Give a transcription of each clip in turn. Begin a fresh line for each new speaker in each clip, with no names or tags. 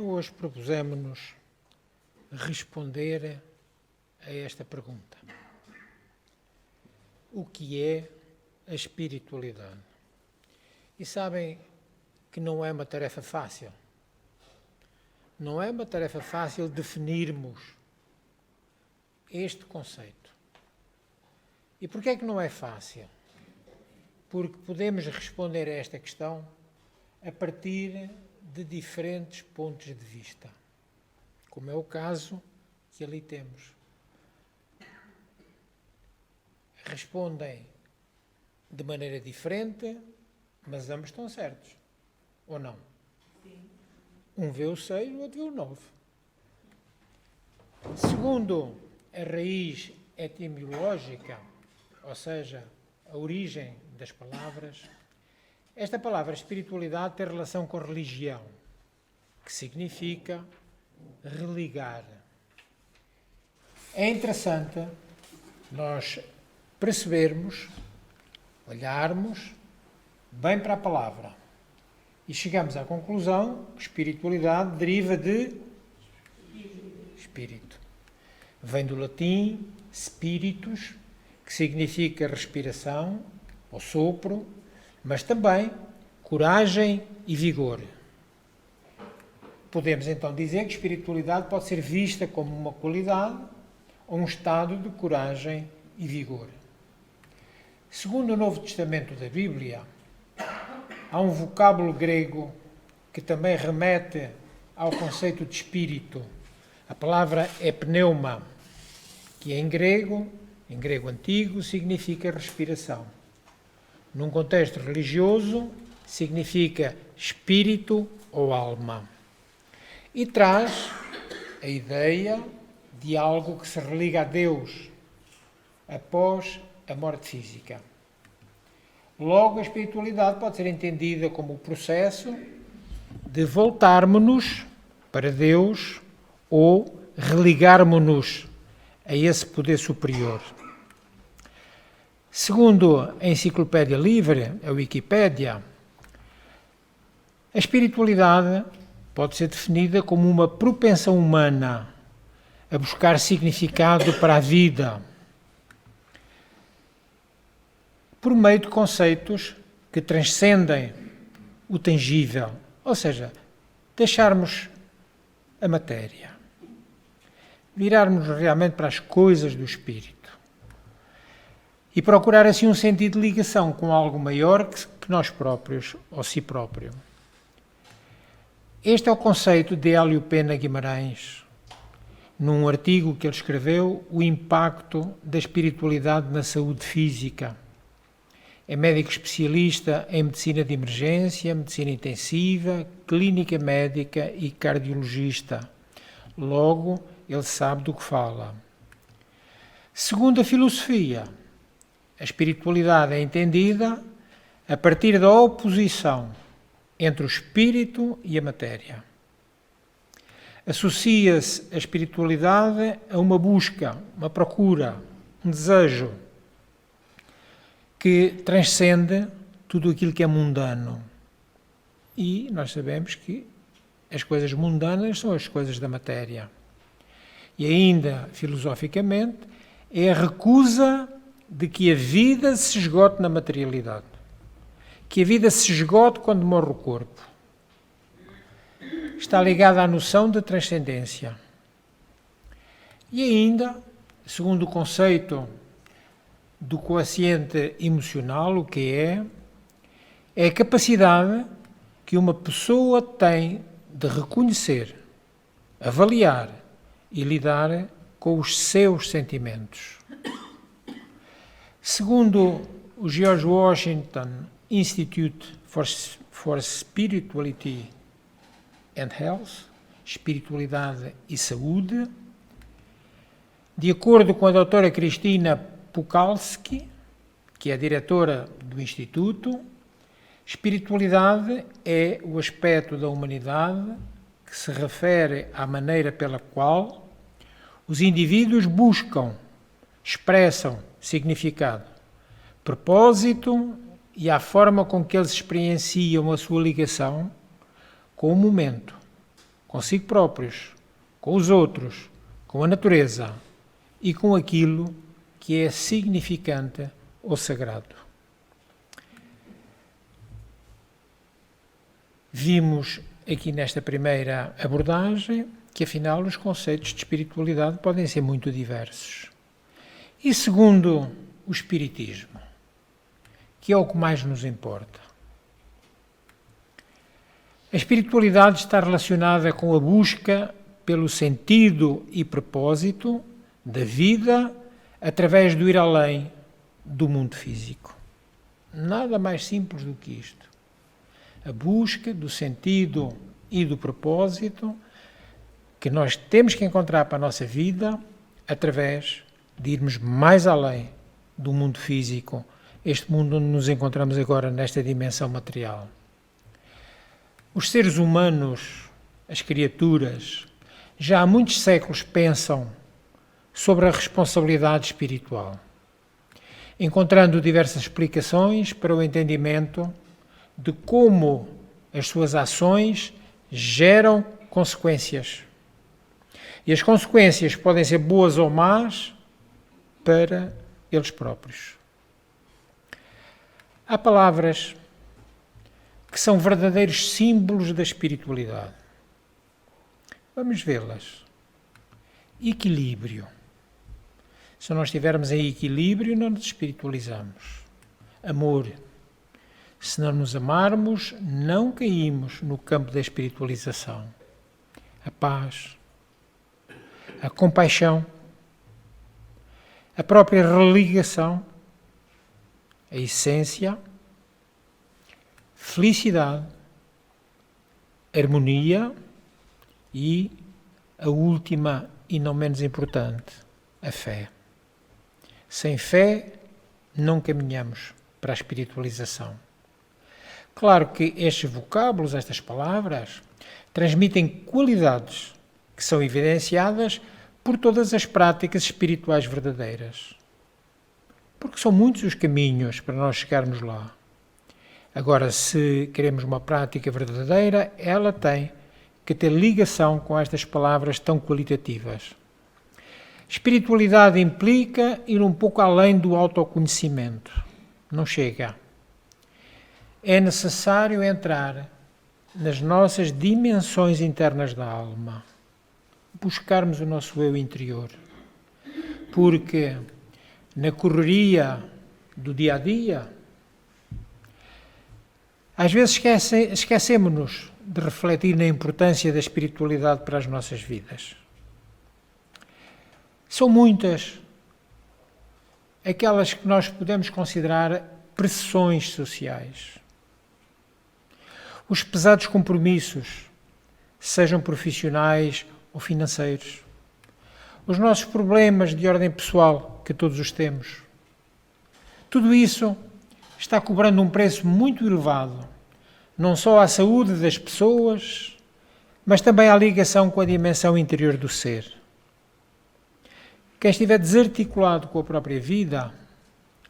Hoje propusemos-nos responder a esta pergunta. O que é a espiritualidade? E sabem que não é uma tarefa fácil. Não é uma tarefa fácil definirmos este conceito. E porquê é que não é fácil? Porque podemos responder a esta questão a partir de diferentes pontos de vista, como é o caso que ali temos. Respondem de maneira diferente, mas ambos estão certos, ou não?
Sim.
Um vê o 6, o outro vê o 9. Segundo a raiz etimológica, ou seja, a origem das palavras, esta palavra espiritualidade tem relação com religião, que significa religar. É interessante nós percebermos, olharmos bem para a palavra e chegamos à conclusão que espiritualidade deriva de espírito. Vem do latim spiritus, que significa respiração ou sopro, mas também coragem e vigor. Podemos então dizer que espiritualidade pode ser vista como uma qualidade ou um estado de coragem e vigor. Segundo o Novo Testamento da Bíblia, há um vocábulo grego que também remete ao conceito de espírito. A palavra é pneuma, que em grego antigo, significa respiração. Num contexto religioso, significa espírito ou alma. E traz a ideia de algo que se religa a Deus após a morte física. Logo, a espiritualidade pode ser entendida como o processo de voltarmos-nos para Deus ou religarmos-nos a esse poder superior. Segundo a Enciclopédia Livre, a Wikipédia, a espiritualidade pode ser definida como uma propensão humana a buscar significado para a vida, por meio de conceitos que transcendem o tangível, ou seja, deixarmos a matéria, virarmos realmente para as coisas do espírito e procurar assim um sentido de ligação com algo maior que nós próprios, ou si próprio. Este é o conceito de Hélio Pena Guimarães, num artigo que ele escreveu, O Impacto da Espiritualidade na Saúde Física. É médico especialista em medicina de emergência, medicina intensiva, clínica médica e cardiologista. Logo, ele sabe do que fala. Segundo a filosofia, a espiritualidade é entendida a partir da oposição entre o espírito e a matéria. Associa-se a espiritualidade a uma busca, uma procura, um desejo que transcende tudo aquilo que é mundano. E nós sabemos que as coisas mundanas são as coisas da matéria. E ainda, filosoficamente, é a recusa de que a vida se esgote na materialidade. Que a vida se esgote quando morre o corpo. Está ligada à noção de transcendência. E ainda, segundo o conceito do quociente emocional, o que é a capacidade que uma pessoa tem de reconhecer, avaliar e lidar com os seus sentimentos. Segundo o George Washington Institute for Spirituality and Health, Espiritualidade e Saúde, de acordo com a doutora Cristina Puchalski, que é a diretora do Instituto, espiritualidade é o aspecto da humanidade que se refere à maneira pela qual os indivíduos buscam, expressam significado, propósito e à forma com que eles experienciam a sua ligação com o momento, consigo próprios, com os outros, com a natureza e com aquilo que é significante ou sagrado. Vimos aqui nesta primeira abordagem que, afinal, os conceitos de espiritualidade podem ser muito diversos. E segundo o Espiritismo, que é o que mais nos importa, a espiritualidade está relacionada com a busca pelo sentido e propósito da vida através do ir além do mundo físico. Nada mais simples do que isto. A busca do sentido e do propósito que nós temos que encontrar para a nossa vida através de irmos mais além do mundo físico, este mundo onde nos encontramos agora nesta dimensão material. Os seres humanos, as criaturas, já há muitos séculos pensam sobre a responsabilidade espiritual, encontrando diversas explicações para o entendimento de como as suas ações geram consequências. E as consequências podem ser boas ou más para eles próprios. Há palavras que são verdadeiros símbolos da espiritualidade. Vamos vê-las. Equilíbrio. Se nós estivermos em equilíbrio, não nos espiritualizamos. Amor. Se não nos amarmos, não caímos no campo da espiritualização. A paz. A compaixão. A própria religação. A essência. Felicidade. Harmonia. E a última e não menos importante, a fé. Sem fé, não caminhamos para a espiritualização. Claro que estes vocábulos, estas palavras, transmitem qualidades que são evidenciadas por todas as práticas espirituais verdadeiras. Porque são muitos os caminhos para nós chegarmos lá. Agora, se queremos uma prática verdadeira, ela tem que ter ligação com estas palavras tão qualitativas. Espiritualidade implica ir um pouco além do autoconhecimento. Não chega. É necessário entrar nas nossas dimensões internas da alma, buscarmos o nosso eu interior. Porque na correria do dia a dia, às vezes esquecemos-nos de refletir na importância da espiritualidade para as nossas vidas. São muitas aquelas que nós podemos considerar pressões sociais. Os pesados compromissos, sejam profissionais ou financeiros. Os nossos problemas de ordem pessoal, que todos os temos. Tudo isso está cobrando um preço muito elevado, não só à saúde das pessoas, mas também à ligação com a dimensão interior do ser. Quem estiver desarticulado com a própria vida,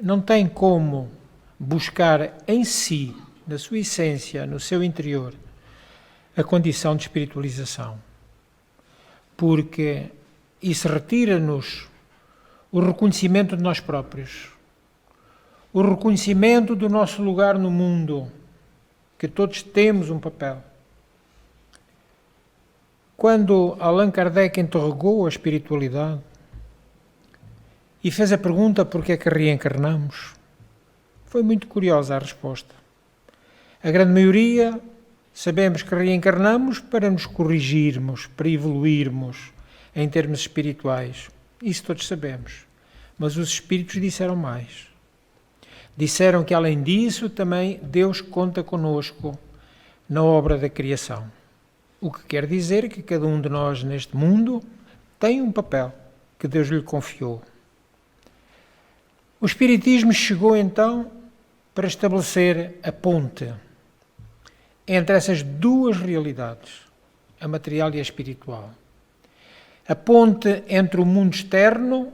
não tem como buscar em si, na sua essência, no seu interior, a condição de espiritualização. Porque isso retira-nos o reconhecimento de nós próprios, o reconhecimento do nosso lugar no mundo, que todos temos um papel. Quando Allan Kardec interrogou a espiritualidade e fez a pergunta por que é que reencarnamos, foi muito curiosa a resposta. A grande maioria sabemos que reencarnamos para nos corrigirmos, para evoluirmos em termos espirituais. Isso todos sabemos. Mas os espíritos disseram mais. Disseram que, além disso, também Deus conta conosco na obra da criação. O que quer dizer que cada um de nós neste mundo tem um papel que Deus lhe confiou. O Espiritismo chegou então para estabelecer a ponte entre essas duas realidades, a material e a espiritual. A ponte entre o mundo externo,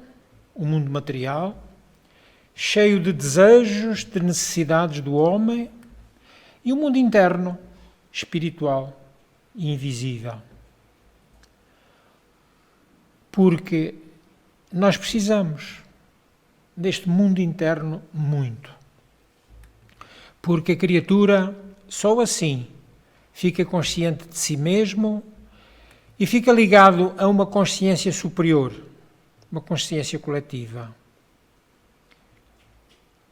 o mundo material, cheio de desejos, de necessidades do homem, e o mundo interno, espiritual e invisível, porque nós precisamos deste mundo interno muito. Porque a criatura, só assim, fica consciente de si mesmo e fica ligado a uma consciência superior, uma consciência coletiva.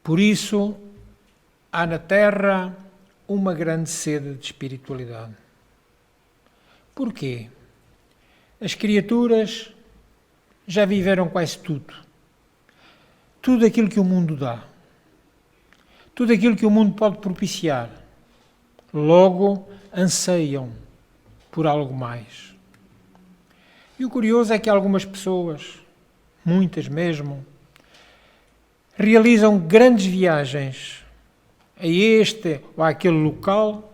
Por isso, há na Terra uma grande sede de espiritualidade. Porquê? As criaturas já viveram quase tudo. Tudo aquilo que o mundo dá. Tudo aquilo que o mundo pode propiciar. Logo, anseiam por algo mais. E o curioso é que algumas pessoas, muitas mesmo, realizam grandes viagens a este ou àquele local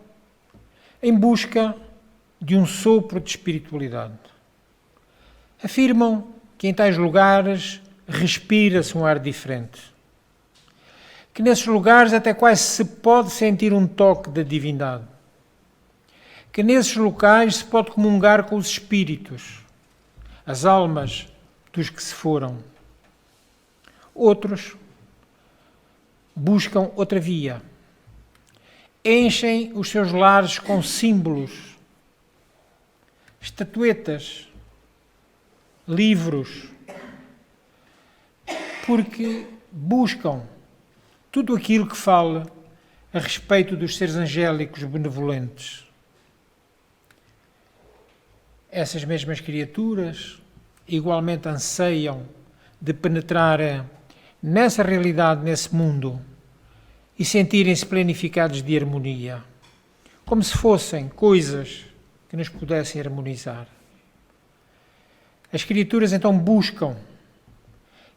em busca de um sopro de espiritualidade. Afirmam que em tais lugares respira-se um ar diferente. Que nesses lugares até quase se pode sentir um toque da divindade. Que nesses locais se pode comungar com os espíritos, as almas dos que se foram. Outros buscam outra via. Enchem os seus lares com símbolos, estatuetas, livros, porque buscam tudo aquilo que fala a respeito dos seres angélicos benevolentes. Essas mesmas criaturas igualmente anseiam de penetrar nessa realidade, nesse mundo, e sentirem-se planificados de harmonia, como se fossem coisas que nos pudessem harmonizar. As criaturas então buscam,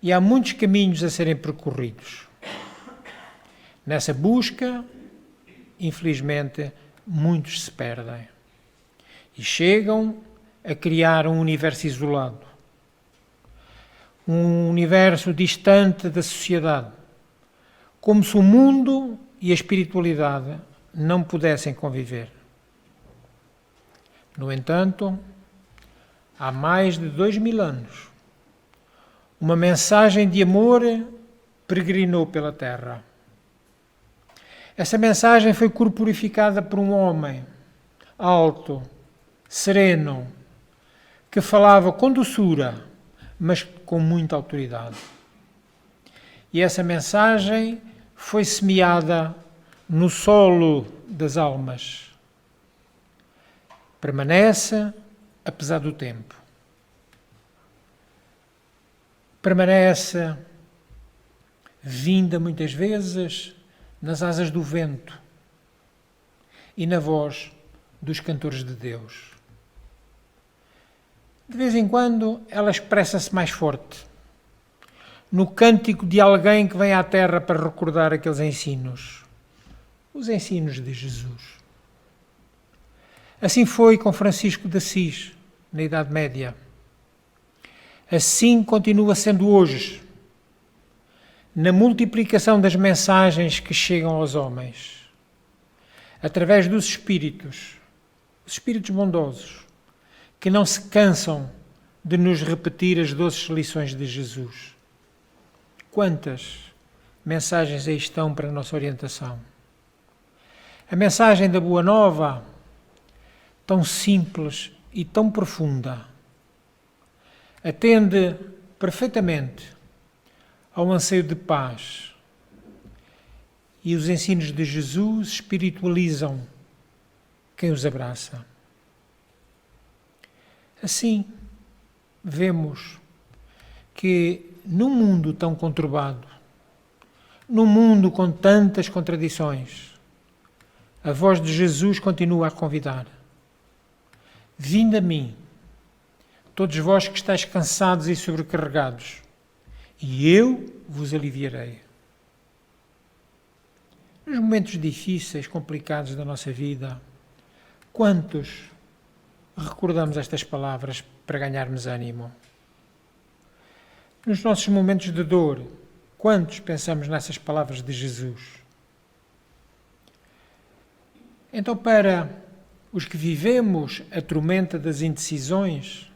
e há muitos caminhos a serem percorridos. Nessa busca, infelizmente, muitos se perdem e chegam a criar um universo isolado, um universo distante da sociedade, como se o mundo e a espiritualidade não pudessem conviver. No entanto, há mais de 2000 anos, uma mensagem de amor peregrinou pela Terra. Essa mensagem foi corporificada por um homem alto, sereno, que falava com doçura, mas com muita autoridade. E essa mensagem foi semeada no solo das almas. Permanece apesar do tempo. Permanece vinda muitas vezes nas asas do vento e na voz dos cantores de Deus. De vez em quando ela expressa-se mais forte, no cântico de alguém que vem à Terra para recordar aqueles ensinos, os ensinos de Jesus. Assim foi com Francisco de Assis, na Idade Média. Assim continua sendo hoje, na multiplicação das mensagens que chegam aos homens, através dos espíritos, os espíritos bondosos, que não se cansam de nos repetir as doces lições de Jesus. Quantas mensagens aí estão para a nossa orientação? A mensagem da Boa Nova, tão simples e tão profunda, atende perfeitamente ao anseio de paz. E os ensinos de Jesus espiritualizam quem os abraça. Assim, vemos que num mundo tão conturbado, num mundo com tantas contradições, a voz de Jesus continua a convidar. Vinde a mim, todos vós que estáis cansados e sobrecarregados, e eu vos aliviarei. Nos momentos difíceis, complicados da nossa vida, quantos recordamos estas palavras para ganharmos ânimo? Nos nossos momentos de dor, quantos pensamos nessas palavras de Jesus? Então, para os que vivemos a tormenta das indecisões,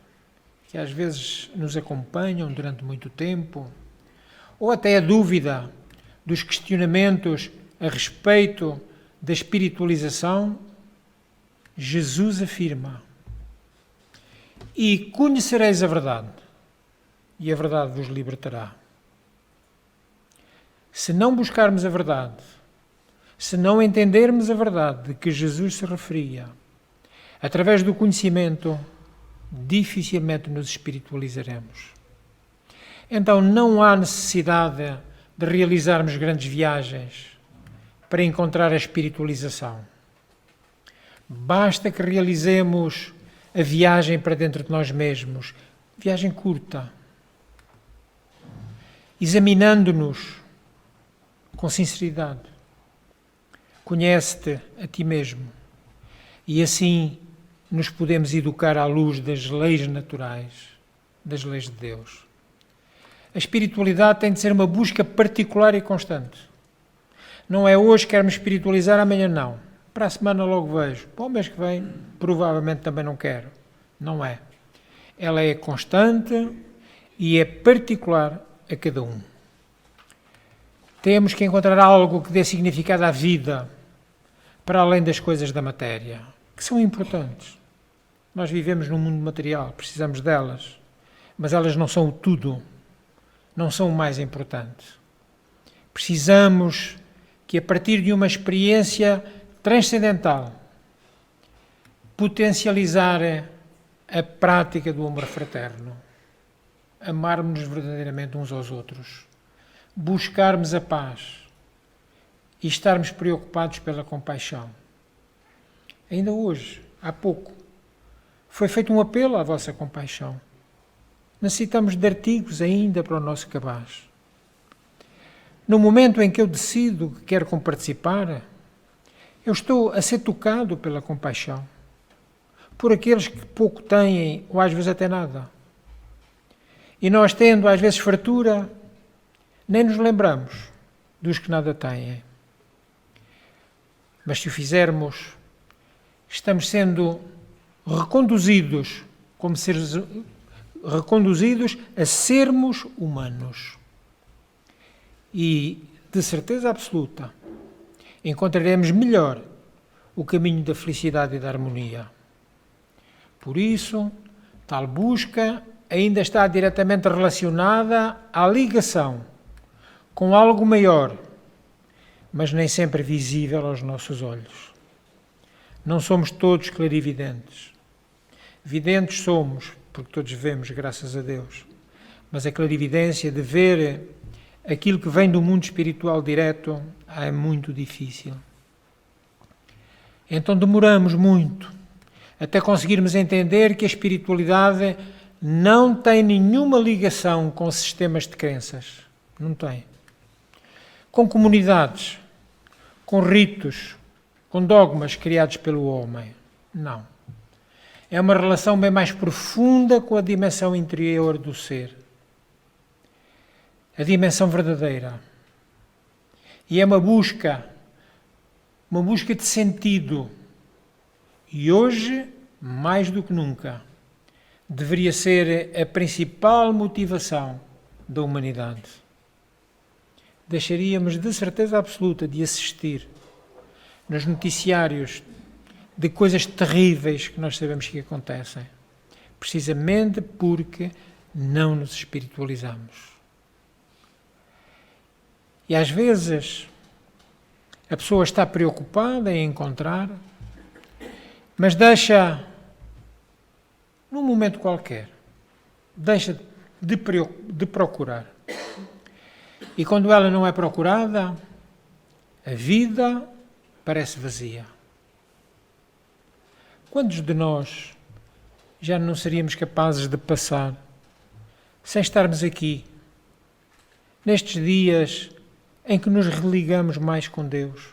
que às vezes nos acompanham durante muito tempo, ou até a dúvida dos questionamentos a respeito da espiritualização, Jesus afirma: e conhecereis a verdade, e a verdade vos libertará. Se não buscarmos a verdade, se não entendermos a verdade de que Jesus se referia, através do conhecimento, dificilmente nos espiritualizaremos. Então não há necessidade de realizarmos grandes viagens para encontrar a espiritualização. Basta que realizemos a viagem para dentro de nós mesmos, viagem curta, examinando-nos com sinceridade. Conhece-te a ti mesmo e assim nos podemos educar à luz das leis naturais, das leis de Deus. A espiritualidade tem de ser uma busca particular e constante. Não é hoje quero-me espiritualizar, amanhã não. Para a semana logo vejo. Para o mês que vem, provavelmente também não quero. Não é. Ela é constante e é particular a cada um. Temos que encontrar algo que dê significado à vida, para além das coisas da matéria, que são importantes. Nós vivemos num mundo material, precisamos delas, mas elas não são o tudo, não são o mais importante. Precisamos que, a partir de uma experiência transcendental, potencializar a prática do amor fraterno, amarmos-nos verdadeiramente uns aos outros, buscarmos a paz e estarmos preocupados pela compaixão. Ainda hoje, há pouco, foi feito um apelo à vossa compaixão. Necessitamos de artigos ainda para o nosso cabaz. No momento em que eu decido que quero participar, eu estou a ser tocado pela compaixão, por aqueles que pouco têm, ou às vezes até nada. E nós, tendo às vezes fartura, nem nos lembramos dos que nada têm. Mas se o fizermos, estamos sendo reconduzidos como seres reconduzidos a sermos humanos. E, de certeza absoluta, encontraremos melhor o caminho da felicidade e da harmonia. Por isso, tal busca ainda está diretamente relacionada à ligação com algo maior, mas nem sempre visível aos nossos olhos. Não somos todos clarividentes. Videntes somos, porque todos vemos, graças a Deus. Mas a clarividência de ver aquilo que vem do mundo espiritual direto é muito difícil. Então demoramos muito até conseguirmos entender que a espiritualidade não tem nenhuma ligação com sistemas de crenças. Não tem. Com comunidades, com ritos, com dogmas criados pelo homem. Não. É uma relação bem mais profunda com a dimensão interior do ser. A dimensão verdadeira. E é uma busca de sentido. E hoje, mais do que nunca, deveria ser a principal motivação da humanidade. Deixaríamos de certeza absoluta de assistir nos noticiários de coisas terríveis que nós sabemos que acontecem, precisamente porque não nos espiritualizamos. E às vezes a pessoa está preocupada em encontrar, mas deixa, num momento qualquer, deixa de procurar. E quando ela não é procurada, a vida parece vazia. Quantos de nós já não seríamos capazes de passar sem estarmos aqui, nestes dias em que nos religamos mais com Deus?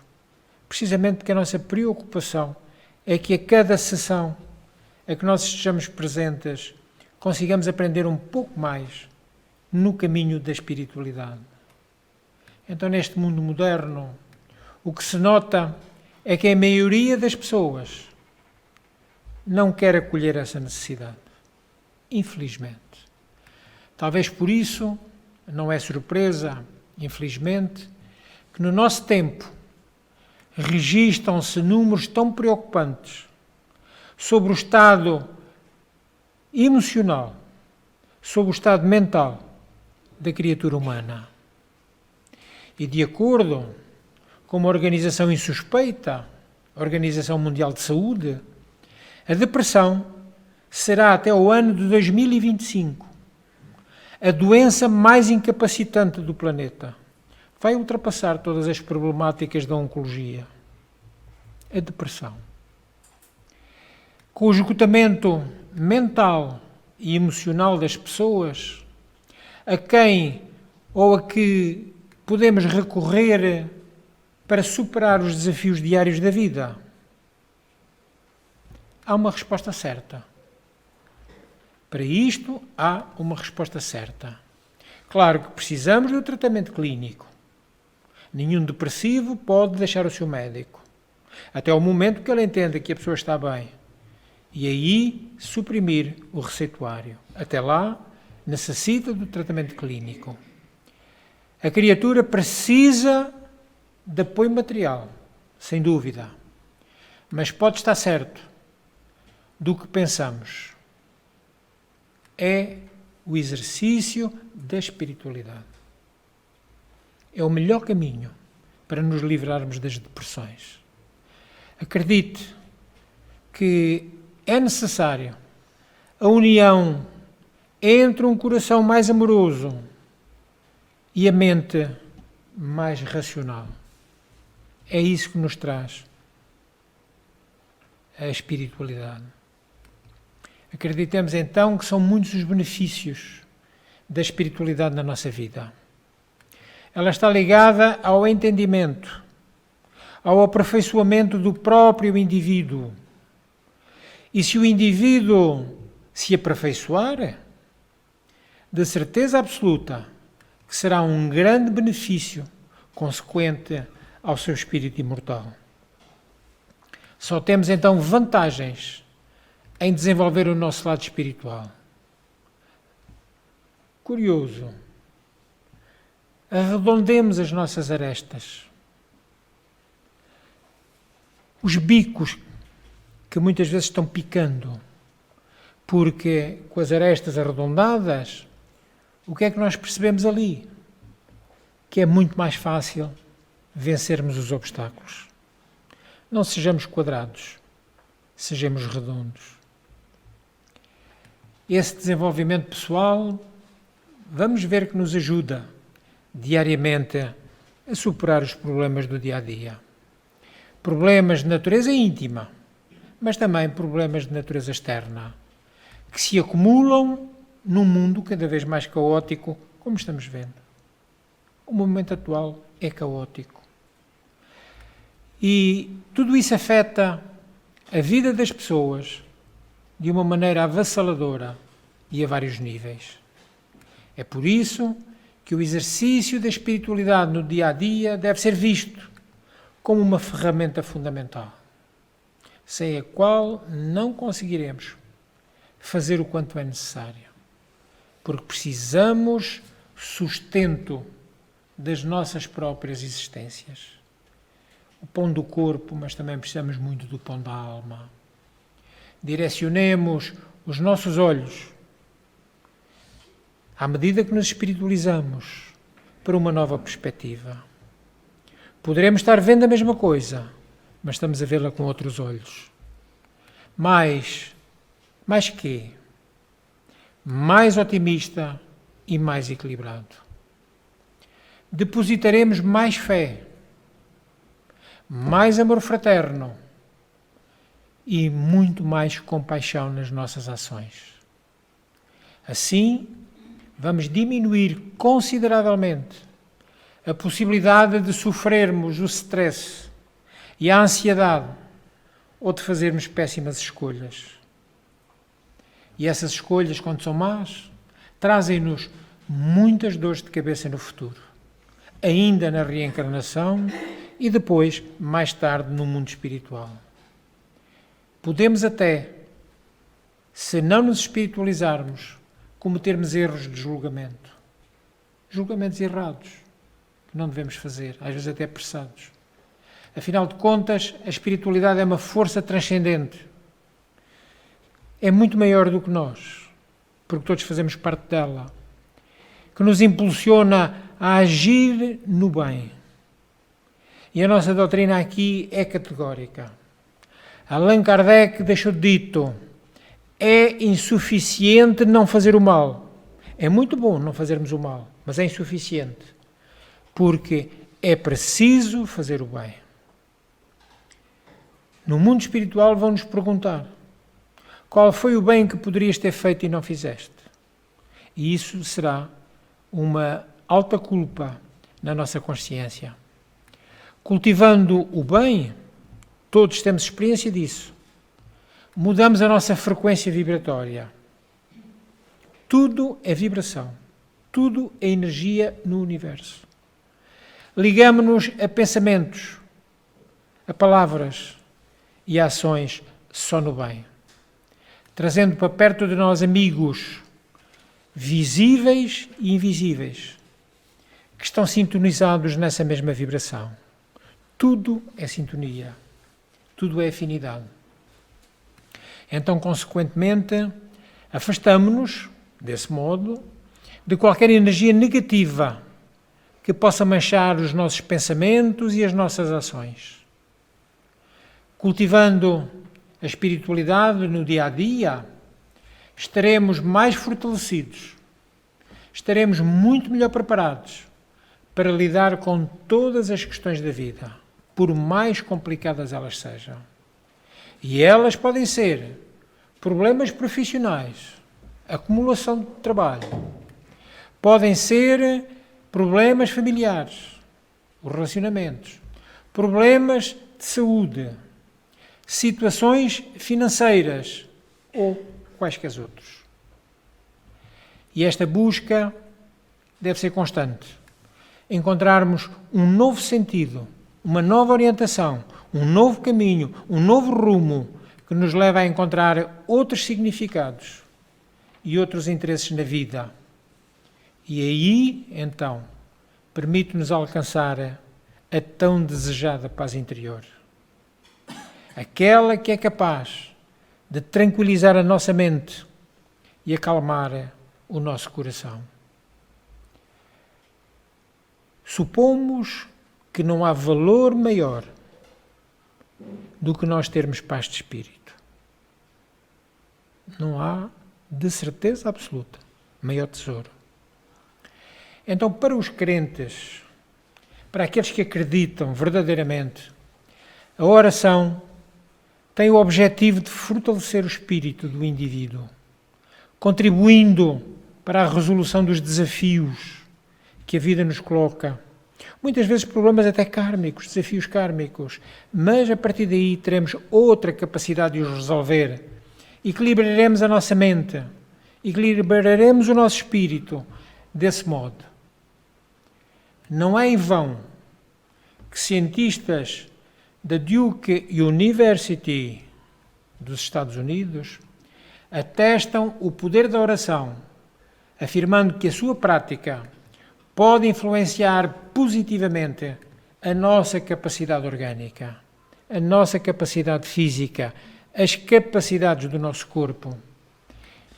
Precisamente porque a nossa preocupação é que a cada sessão a que nós estejamos presentes consigamos aprender um pouco mais no caminho da espiritualidade. Então, neste mundo moderno, o que se nota é que a maioria das pessoas não quer acolher essa necessidade. infelizmente. Talvez por isso, não é surpresa, infelizmente, que no nosso tempo registram-se números tão preocupantes sobre o estado emocional, sobre o estado mental da criatura humana. E de acordo com uma organização insuspeita, a Organização Mundial de Saúde, a depressão será até o ano de 2025 a doença mais incapacitante do planeta. Vai ultrapassar todas as problemáticas da oncologia. A depressão. Com o esgotamento mental e emocional das pessoas, a quem ou a que podemos recorrer para superar os desafios diários da vida? Há uma resposta certa. Para isto, há uma resposta certa. Claro que precisamos do tratamento clínico. Nenhum depressivo pode deixar o seu médico, até ao momento que ele entenda que a pessoa está bem. E aí, suprimir o receituário. Até lá, necessita do tratamento clínico. A criatura precisa de apoio material, sem dúvida. Mas pode estar certo do que pensamos. É o exercício da espiritualidade. É o melhor caminho para nos livrarmos das depressões. Acredite que é necessário a união entre um coração mais amoroso e a mente mais racional. É isso que nos traz a espiritualidade. Acreditemos então que são muitos os benefícios da espiritualidade na nossa vida. Ela está ligada ao entendimento, ao aperfeiçoamento do próprio indivíduo. E se o indivíduo se aperfeiçoar, de certeza absoluta que será um grande benefício consequente ao seu espírito imortal. Só temos então vantagens em desenvolver o nosso lado espiritual. Curioso. Arredondemos as nossas arestas. Os bicos que muitas vezes estão picando, porque com as arestas arredondadas, o que é que nós percebemos ali? Que é muito mais fácil vencermos os obstáculos. Não sejamos quadrados, sejamos redondos. Esse desenvolvimento pessoal, vamos ver que nos ajuda diariamente a superar os problemas do dia-a-dia. Problemas de natureza íntima, mas também problemas de natureza externa, que se acumulam num mundo cada vez mais caótico, como estamos vendo. O momento atual é caótico. E tudo isso afeta a vida das pessoas de uma maneira avassaladora e a vários níveis. É por isso que o exercício da espiritualidade no dia-a-dia deve ser visto como uma ferramenta fundamental, sem a qual não conseguiremos fazer o quanto é necessário, porque precisamos sustento das nossas próprias existências. O pão do corpo, mas também precisamos muito do pão da alma. Direcionemos os nossos olhos, à medida que nos espiritualizamos, para uma nova perspectiva. Poderemos estar vendo a mesma coisa, mas estamos a vê-la com outros olhos. Mais quê? Mais otimista e mais equilibrado. Depositaremos mais fé, mais amor fraterno e muito mais compaixão nas nossas ações. Assim, vamos diminuir consideravelmente a possibilidade de sofrermos o stress e a ansiedade ou de fazermos péssimas escolhas. E essas escolhas, quando são más, trazem-nos muitas dores de cabeça no futuro, ainda na reencarnação e depois, mais tarde, no mundo espiritual. Podemos até se não nos espiritualizarmos, cometermos erros de julgamento. Julgamentos errados, que não devemos fazer, às vezes até apressados. Afinal de contas, a espiritualidade é uma força transcendente. É muito maior do que nós, porque todos fazemos parte dela, que nos impulsiona a agir no bem. E a nossa doutrina aqui é categórica. Allan Kardec deixou dito: é insuficiente não fazer o mal. É muito bom não fazermos o mal, mas é insuficiente, porque é preciso fazer o bem. No mundo espiritual vão-nos perguntar: qual foi o bem que poderias ter feito e não fizeste? E isso será uma alta culpa na nossa consciência. Cultivando o bem, todos temos experiência disso. Mudamos a nossa frequência vibratória. Tudo é vibração. Tudo é energia no universo. Ligamos-nos a pensamentos, a palavras e a ações só no bem. Trazendo para perto de nós amigos visíveis e invisíveis, que estão sintonizados nessa mesma vibração. Tudo é sintonia, tudo é afinidade. Então, consequentemente, afastamo-nos, desse modo, de qualquer energia negativa que possa manchar os nossos pensamentos e as nossas ações. Cultivando a espiritualidade no dia a dia, estaremos mais fortalecidos, estaremos muito melhor preparados para lidar com todas as questões da vida, por mais complicadas elas sejam. E elas podem ser problemas profissionais, acumulação de trabalho, podem ser problemas familiares, os relacionamentos, problemas de saúde, situações financeiras ou quaisquer outros. E esta busca deve ser constante. Encontrarmos um novo sentido, uma nova orientação, um novo caminho, um novo rumo que nos leva a encontrar outros significados e outros interesses na vida. E aí, então, permite-nos alcançar a tão desejada paz interior. Aquela que é capaz de tranquilizar a nossa mente e acalmar o nosso coração. Supomos que não há valor maior do que nós termos paz de espírito. Não há, de certeza absoluta, maior tesouro. Então, para os crentes, para aqueles que acreditam verdadeiramente, a oração tem o objetivo de fortalecer o espírito do indivíduo, contribuindo para a resolução dos desafios que a vida nos coloca. Muitas vezes problemas até kármicos, desafios kármicos, mas a partir daí teremos outra capacidade de os resolver. Equilibraremos a nossa mente, equilibraremos o nosso espírito desse modo. Não é em vão que cientistas da Duke University dos Estados Unidos atestam o poder da oração, afirmando que a sua prática pode influenciar positivamente a nossa capacidade orgânica, a nossa capacidade física, as capacidades do nosso corpo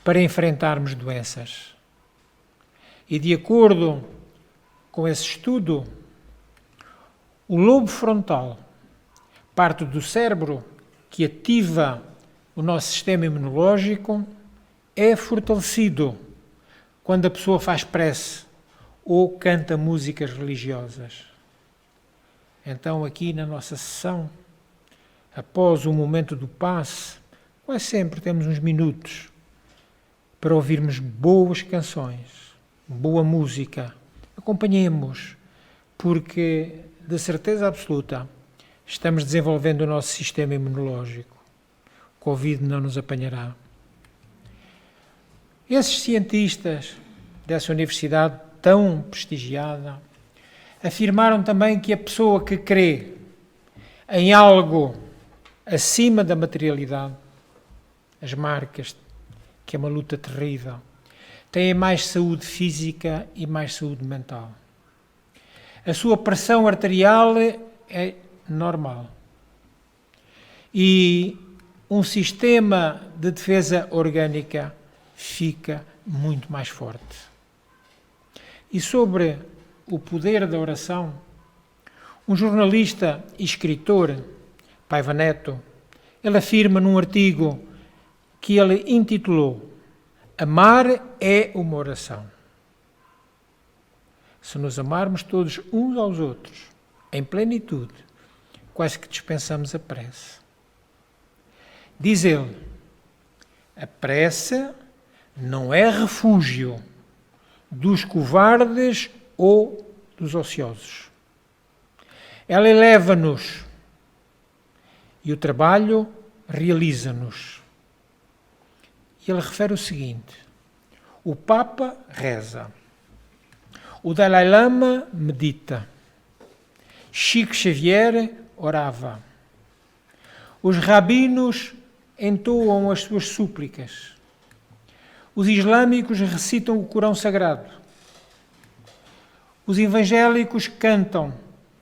para enfrentarmos doenças. E de acordo com esse estudo, o lobo frontal, parte do cérebro que ativa o nosso sistema imunológico, é fortalecido quando a pessoa faz prece ou canta músicas religiosas. Então, aqui na nossa sessão, após o momento do passe, quase sempre temos uns minutos para ouvirmos boas canções, boa música. Acompanhemos, porque, de certeza absoluta, estamos desenvolvendo o nosso sistema imunológico. O Covid não nos apanhará. Esses cientistas dessa universidade tão prestigiada afirmaram também que a pessoa que crê em algo acima da materialidade, as marcas que é uma luta terrível. Têm mais saúde física e mais saúde mental. A sua pressão arterial é normal. E um sistema de defesa orgânica fica muito mais forte. E sobre o poder da oração, um jornalista e escritor, Paiva Neto, ele afirma num artigo que ele intitulou Amar é uma oração. Se nos amarmos todos uns aos outros, em plenitude, quase que dispensamos a prece. Diz ele, a prece não é refúgio dos covardes ou dos ociosos. Ela eleva-nos e o trabalho realiza-nos. E ele refere o seguinte, o Papa reza, o Dalai Lama medita, Chico Xavier orava, os rabinos entoam as suas súplicas, os islâmicos recitam o Corão Sagrado, os evangélicos cantam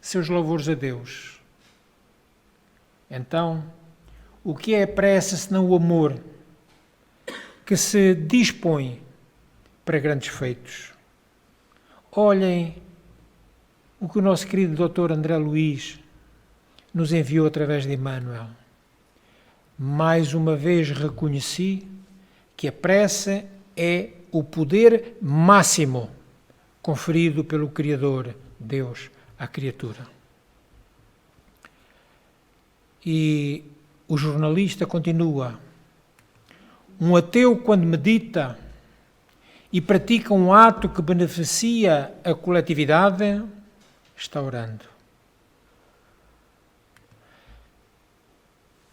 seus louvores a Deus. Então, o que é a prece senão o amor que se dispõe para grandes feitos? Olhem o que o nosso querido Dr. André Luiz nos enviou através de Emmanuel. Mais uma vez reconheci que a prece é o poder máximo conferido pelo Criador, Deus, à criatura. E o jornalista continua, um ateu quando medita e pratica um ato que beneficia a coletividade, está orando.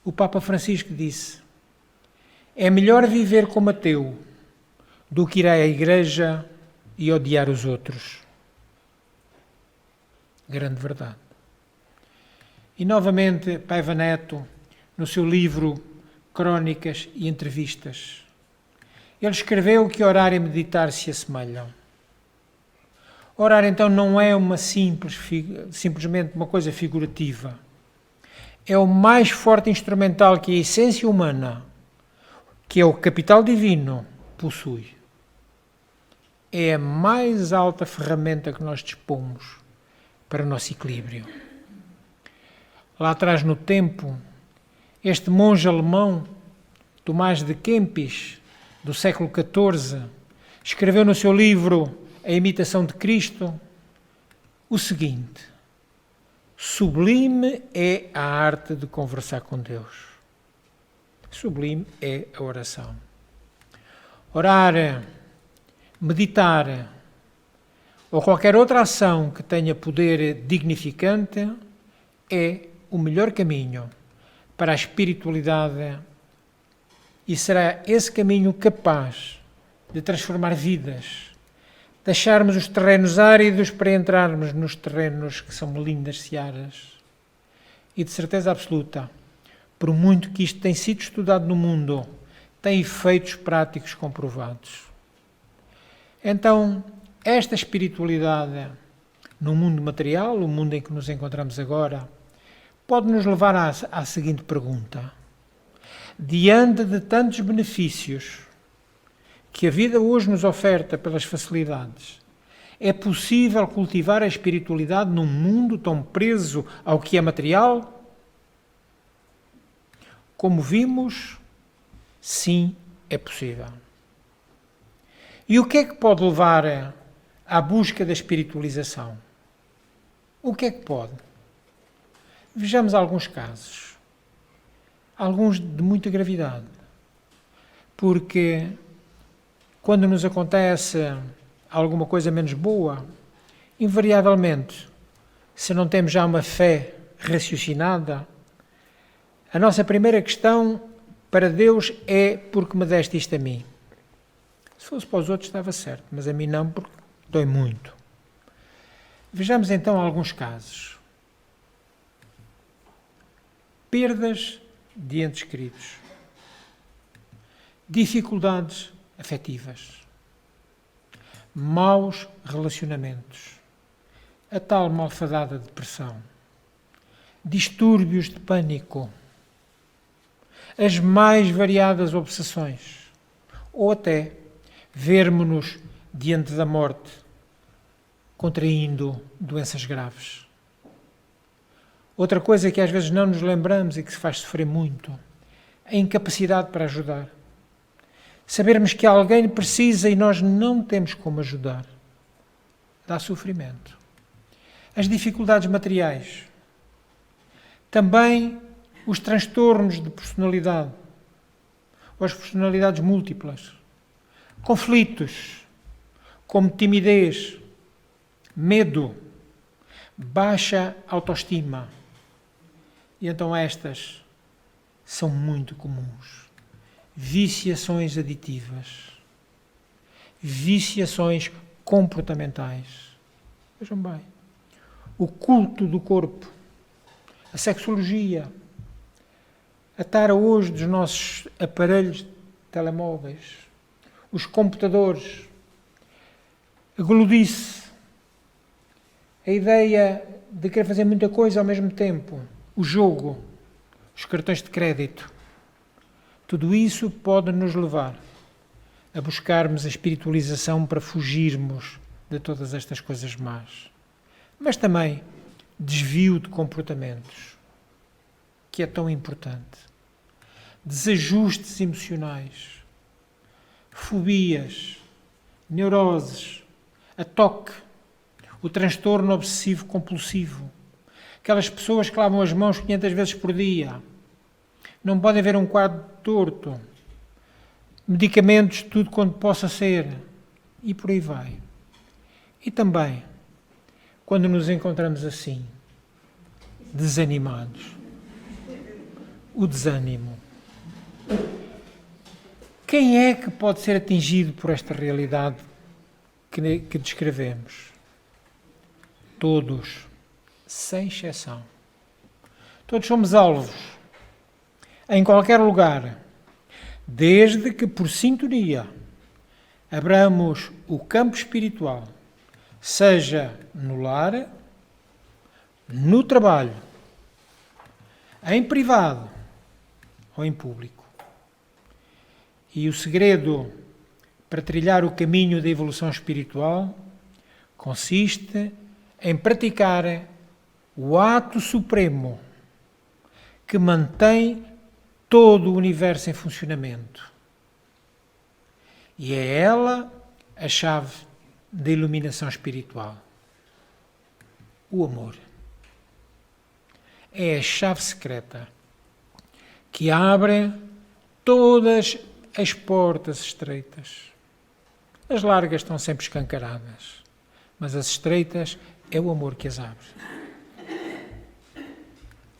O Papa Francisco disse, é melhor viver como ateu do que ir à igreja e odiar os outros. Grande verdade. E novamente, Paiva Neto, no seu livro Crónicas e Entrevistas, ele escreveu que orar e meditar se assemelham. Orar, então, não é simplesmente uma coisa figurativa. É o mais forte instrumental que a essência humana, que é o capital divino, possui. É a mais alta ferramenta que nós dispomos para o nosso equilíbrio. Lá atrás no tempo, este monge alemão, Tomás de Kempis, do século XIV, escreveu no seu livro A Imitação de Cristo o seguinte, sublime é a arte de conversar com Deus. Sublime é a oração. Orar, meditar ou qualquer outra ação que tenha poder dignificante é o melhor caminho para a espiritualidade e será esse caminho capaz de transformar vidas, deixarmos os terrenos áridos para entrarmos nos terrenos que são lindas searas. E de certeza absoluta, por muito que isto tenha sido estudado no mundo, tem efeitos práticos comprovados. Então, esta espiritualidade no mundo material, o mundo em que nos encontramos agora, pode nos levar à seguinte pergunta. Diante de tantos benefícios que a vida hoje nos oferta pelas facilidades, é possível cultivar a espiritualidade num mundo tão preso ao que é material? Como vimos, sim, é possível. E o que é que pode levar à busca da espiritualização? O que é que pode? Vejamos alguns casos. Alguns de muita gravidade. Porque quando nos acontece alguma coisa menos boa, invariavelmente, se não temos já uma fé raciocinada, a nossa primeira questão para Deus é porque me deste isto a mim. Se fosse para os outros estava certo, mas a mim não, porque dói muito. Vejamos então alguns casos. Perdas de entes queridos. dificuldades afetivas, maus relacionamentos, a tal malfadada depressão, distúrbios de pânico, as mais variadas obsessões, ou até vermos-nos diante da morte, contraindo doenças graves. Outra coisa que às vezes não nos lembramos e que se faz sofrer muito, a incapacidade para ajudar. Sabermos que alguém precisa e nós não temos como ajudar. Dá sofrimento. As dificuldades materiais. Também os transtornos de personalidade, ou as personalidades múltiplas. Conflitos, como timidez, medo, baixa autoestima. E então estas são muito comuns. Viciações aditivas, viciações comportamentais. Vejam bem, o culto do corpo, a sexologia, a tara hoje dos nossos aparelhos telemóveis, os computadores, a gludice, a ideia de querer fazer muita coisa ao mesmo tempo, o jogo, os cartões de crédito. Tudo isso pode nos levar a buscarmos a espiritualização para fugirmos de todas estas coisas más. Mas também desvio de comportamentos, que é tão importante. Desajustes emocionais, fobias, neuroses, a TOC, o transtorno obsessivo-compulsivo. Aquelas pessoas que lavam as mãos 500 vezes por dia, não podem ver um quadro torto, medicamentos, tudo quanto possa ser, e por aí vai. E também, quando nos encontramos assim, desanimados, o desânimo. Quem é que pode ser atingido por esta realidade que descrevemos? Todos, sem exceção. Todos somos alvos, em qualquer lugar, desde que por sintonia abramos o campo espiritual, seja no lar, no trabalho, em privado ou em público. E o segredo para trilhar o caminho da evolução espiritual consiste em praticar o ato supremo que mantém todo o universo em funcionamento. E é ela a chave da iluminação espiritual. O amor. É a chave secreta que abre todas as portas estreitas. As largas estão sempre escancaradas, mas as estreitas é o amor que as abre.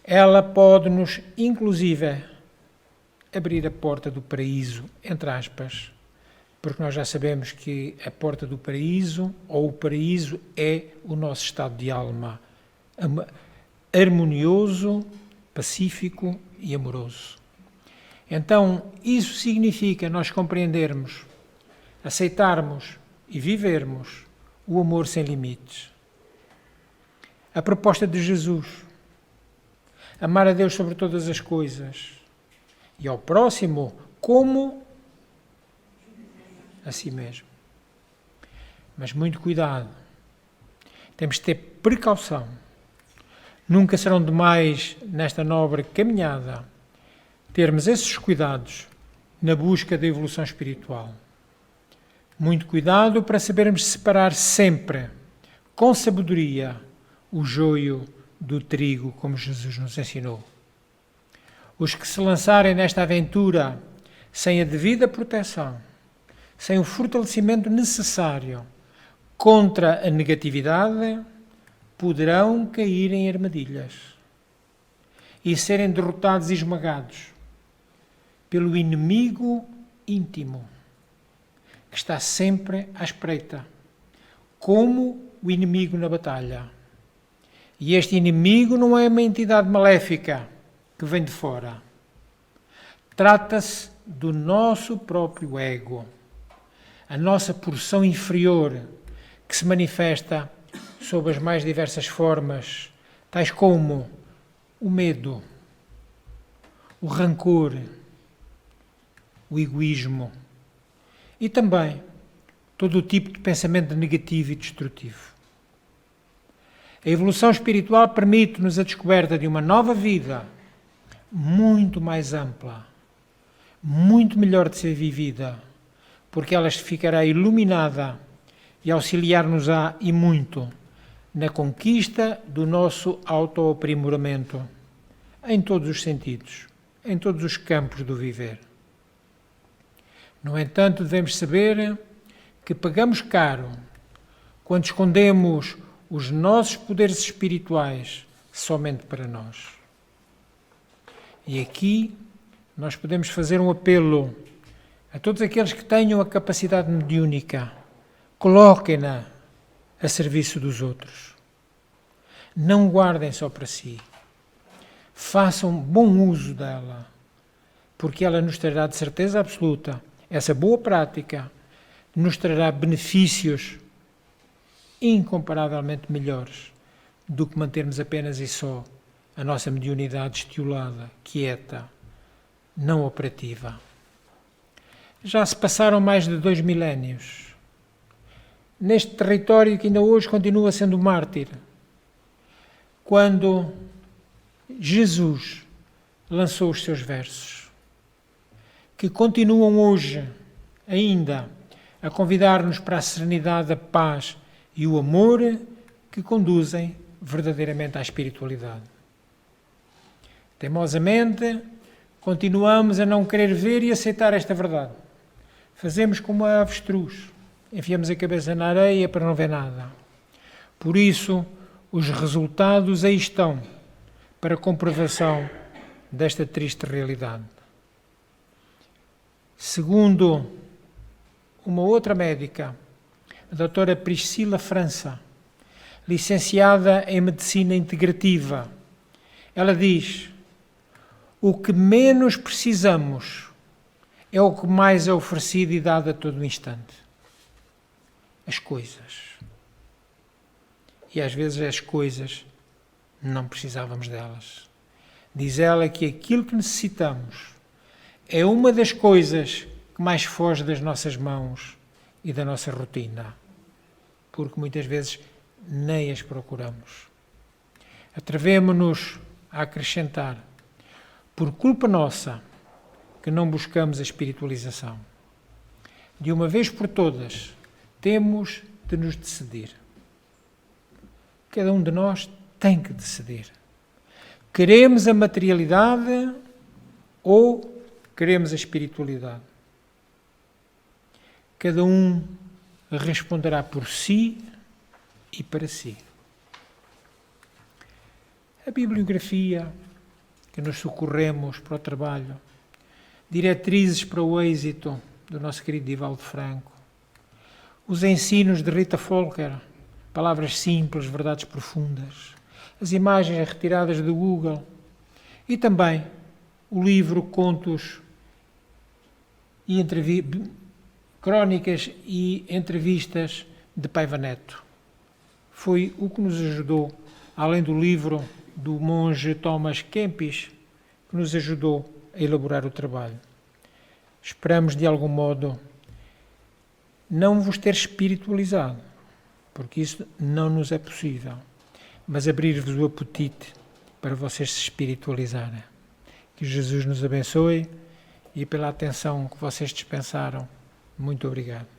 Ela pode-nos, inclusive, abrir a porta do paraíso, entre aspas, porque nós já sabemos que a porta do paraíso, ou o paraíso, é o nosso estado de alma harmonioso, pacífico e amoroso. Então, isso significa nós compreendermos, aceitarmos e vivermos o amor sem limites. A proposta de Jesus, amar a Deus sobre todas as coisas e ao próximo como a si mesmo. Mas muito cuidado, temos de ter precaução. Nunca serão demais nesta nobre caminhada termos esses cuidados na busca da evolução espiritual. Muito cuidado para sabermos separar sempre, com sabedoria, o joio do trigo, como Jesus nos ensinou. Os que se lançarem nesta aventura sem a devida proteção, sem o fortalecimento necessário contra a negatividade, poderão cair em armadilhas e serem derrotados e esmagados pelo inimigo íntimo, que está sempre à espreita, como o inimigo na batalha. E este inimigo não é uma entidade maléfica que vem de fora. Trata-se do nosso próprio ego, a nossa porção inferior, que se manifesta sob as mais diversas formas, tais como o medo, o rancor, o egoísmo e também todo o tipo de pensamento negativo e destrutivo. A evolução espiritual permite-nos a descoberta de uma nova vida muito mais ampla, muito melhor de ser vivida, porque ela ficará iluminada e auxiliar-nos-á e muito na conquista do nosso autoaprimoramento em todos os sentidos, em todos os campos do viver. No entanto, devemos saber que pagamos caro quando escondemos os nossos poderes espirituais somente para nós. E aqui nós podemos fazer um apelo a todos aqueles que tenham a capacidade mediúnica. Coloquem-na a serviço dos outros. Não guardem só para si. Façam bom uso dela, porque ela nos trará de certeza absoluta. Essa boa prática nos trará benefícios incomparavelmente melhores do que mantermos apenas e só a nossa mediunidade estiolada, quieta, não operativa. Já se passaram mais de 2 milénios. Neste território que ainda hoje continua sendo mártir, quando Jesus lançou os seus versos, que continuam hoje ainda a convidar-nos para a serenidade, a paz e o amor que conduzem verdadeiramente à espiritualidade. Teimosamente, continuamos a não querer ver e aceitar esta verdade. Fazemos como a avestruz, enfiamos a cabeça na areia para não ver nada. Por isso, os resultados aí estão para comprovação desta triste realidade. Segundo uma outra médica, a doutora Priscila França, licenciada em Medicina Integrativa, ela diz: o que menos precisamos é o que mais é oferecido e dado a todo instante. As coisas. E às vezes as coisas não precisávamos delas. Diz ela que aquilo que necessitamos é uma das coisas que mais foge das nossas mãos e da nossa rotina, porque muitas vezes nem as procuramos. Atrevemo-nos a acrescentar: por culpa nossa que não buscamos a espiritualização. De uma vez por todas, temos de nos decidir. Cada um de nós tem que decidir. Queremos a materialidade ou queremos a espiritualidade? Cada um responderá por si e para si. A bibliografia que nos socorremos para o trabalho, diretrizes para o êxito do nosso querido Divaldo Franco, os ensinos de Rita Folker, palavras simples, verdades profundas, as imagens retiradas do Google e também o livro Contos e Crónicas e Entrevistas de Paiva Neto. Foi o que nos ajudou, além do livro do monge Thomas Kempis, que nos ajudou a elaborar o trabalho. Esperamos, de algum modo, não vos ter espiritualizado, porque isso não nos é possível, mas abrir-vos o apetite para vocês se espiritualizarem. Que Jesus nos abençoe e pela atenção que vocês dispensaram. Muito obrigado.